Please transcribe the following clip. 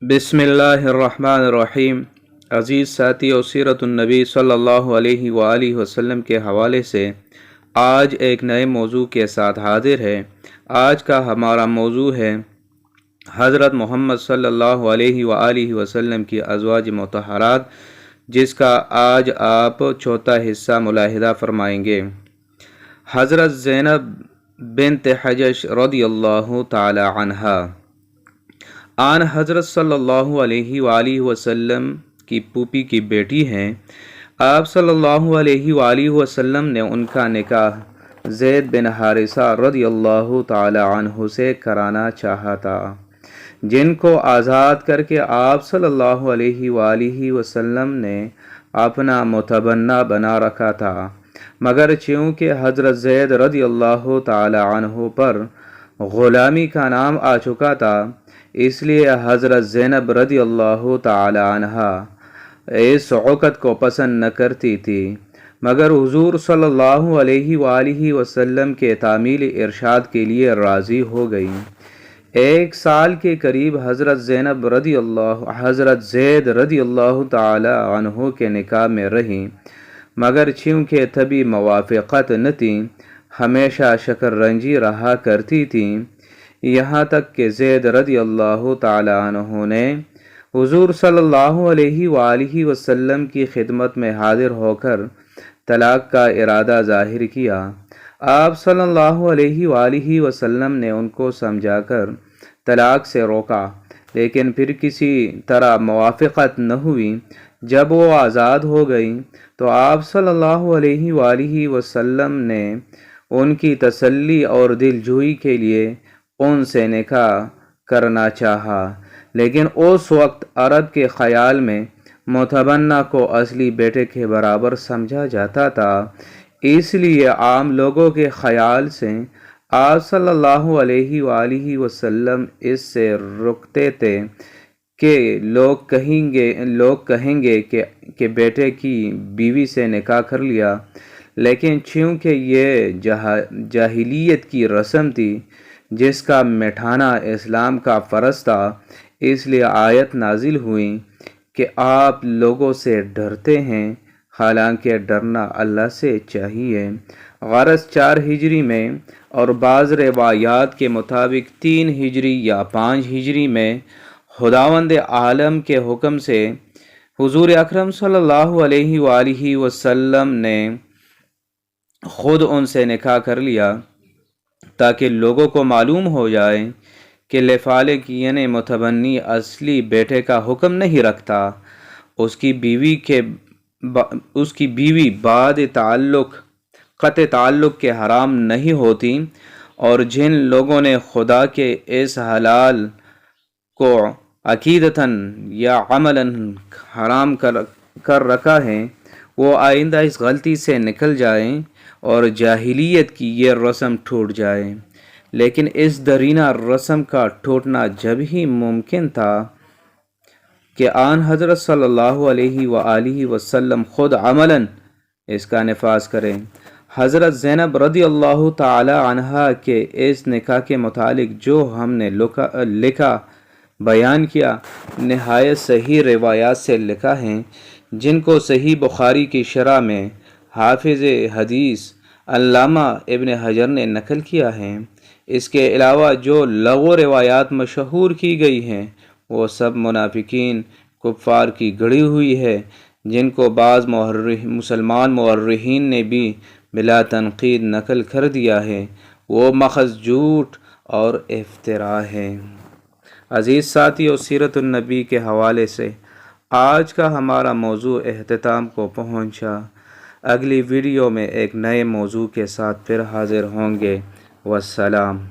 बिस्मिल्लाहिर्रहमानिर्रहीम। अज़ीज़ साथियों, सीरतुन्नबी सल्लल्लाहु अलैहि वालैहि वसल्लम के हवाले से आज एक नए मौजू के साथ हाजिर है। आज का हमारा मौजू है हज़रत मोहम्मद सल्लल्लाहु अलैहि वालैहि वसल्लम की अज़वाज मुतहरात, जिसका आज आप चौथा हिस्सा मुलाहिदा फरमाएंगे। हज़रत ज़ैनब बिन्त हजश रज़ियल्लाहु ताला अन्हा आन हज़रत सल्लल्लाहु अलैहि वसल्लम की फूफी की बेटी हैं। आप सल्लल्लाहु अलैहि वसल्लम ने उनका निकाह ज़ैद बिन हारिसा रज़ियल्लाहु ताला अन्हु से कराना चाहा था, जिनको आज़ाद करके आप सल्लल्लाहु अलैहि वसल्लम ने अपना मुतबन्ना बना रखा था। मगर चूँकि हज़रत ज़ैद रज़ियल्लाहु ताला अन्हु पर ग़ुलामी का नाम आ चुका था, इसलिए हज़रत ज़ैनब रज़ियल्लाहु ताला अन्हा इस औक़त को पसंद न करती थी, मगर हुज़ूर सल्लल्लाहु अलैहि वसल्लम के तामील इरशाद के लिए राज़ी हो गई। एक साल के करीब हज़रत ज़ैद रज़ियल्लाहु ताला अन्हु के निकाह में रहीं, मगर चूँकि तभी मवाफ़क़त न थी, हमेशा शकररंजी रहा करती थी। यहाँ तक कि ज़ैद रज़ियल्लाहु ताला अन्हु ने हुज़ूर सल्लल्लाहु अलैहि वसल्लम की खिदमत में हाजिर होकर तलाक़ का इरादा ज़ाहिर किया। आप सल्लल्लाहु अलैहि वसल्लम ने उनको समझाकर तलाक़ से रोका, लेकिन फिर किसी तरह मुवाफ़क़त न हुई। जब वो आज़ाद हो गई तो आप सल्लल्लाहु अलैहि वसल्लम ने उनकी तसल्ली और दिलजोई के लिए उनसे निकाह करना चाहा, लेकिन उस वक्त अरब के ख़याल में मुतबन्ना को असली बेटे के बराबर समझा जाता था। इसलिए आम लोगों के ख़याल से आप सल्लल्लाहु अलैहि वसल्लम इससे रुकते थे कि लोग कहेंगे कि बेटे की बीवी से निकाह कर लिया। लेकिन चूँकि ये जाहिलियत की रस्म थी, जिसका मिटाना इस्लाम का फ़र्ज़ था, इसलिए आयत नाजिल हुई कि आप लोगों से डरते हैं, हालांकि डरना अल्लाह से चाहिए। ग़रज़ 4 हिजरी में और बाज़ रिवायात के मुताबिक 3 हिजरी या 5 हिजरी में खुदावंद आलम के हुक्म से हुज़ूर अकरम सल्लल्लाहु अलैहि वसल्लम ने ख़ुद उनसे निकाह कर लिया, ताकि लोगों को मालूम हो जाए कि लिफ़ालिक यानी मुतबन्नी असली बेटे का हुक्म नहीं रखता। उसकी बीवी बाद क़त्ए ताल्लुक़ के हराम नहीं होती, और जिन लोगों ने खुदा के इस हलाल को अक़ीदतन या अमलन हराम कर रखा है, वो आइंदा इस गलती से निकल जाएं और जाहिलियत की ये रस्म टूट जाए। लेकिन इस दरीना रस्म का टूटना जब ही मुमकिन था कि आन हज़रत सल्लल्लाहु अलैहि वसल्लम ख़ुद अमलन इसका नफाज़ करें। हज़रत ज़ैनब रज़ियल्लाहु ताला अन्हा के इस निकाह के मुतालिक जो हमने लिखा बयान किया, नहायत सही रिवायात से लिखा है, जिनको सही बुखारी की शरह में हाफिज़ हदीस अल्लामा इब्न हजर ने नकल किया है। इसके अलावा जो लग़ो रिवायात मशहूर की गई हैं, वो सब मुनाफिकीन कुफ़ार की गढ़ी हुई है, जिनको बाज़ मुसलमान मुअर्रिखीन ने भी बिला तनक़ीद नकल कर दिया है। वो महज़ झूठ और इफ्तिरा है। अज़ीज़ साथियों, सीरतुन्नबी के हवाले से आज का हमारा मौजू इख्तिताम को पहुँचा। अगली वीडियो में एक नए मौजू के साथ फिर हाज़िर होंगे। वस्सलाम।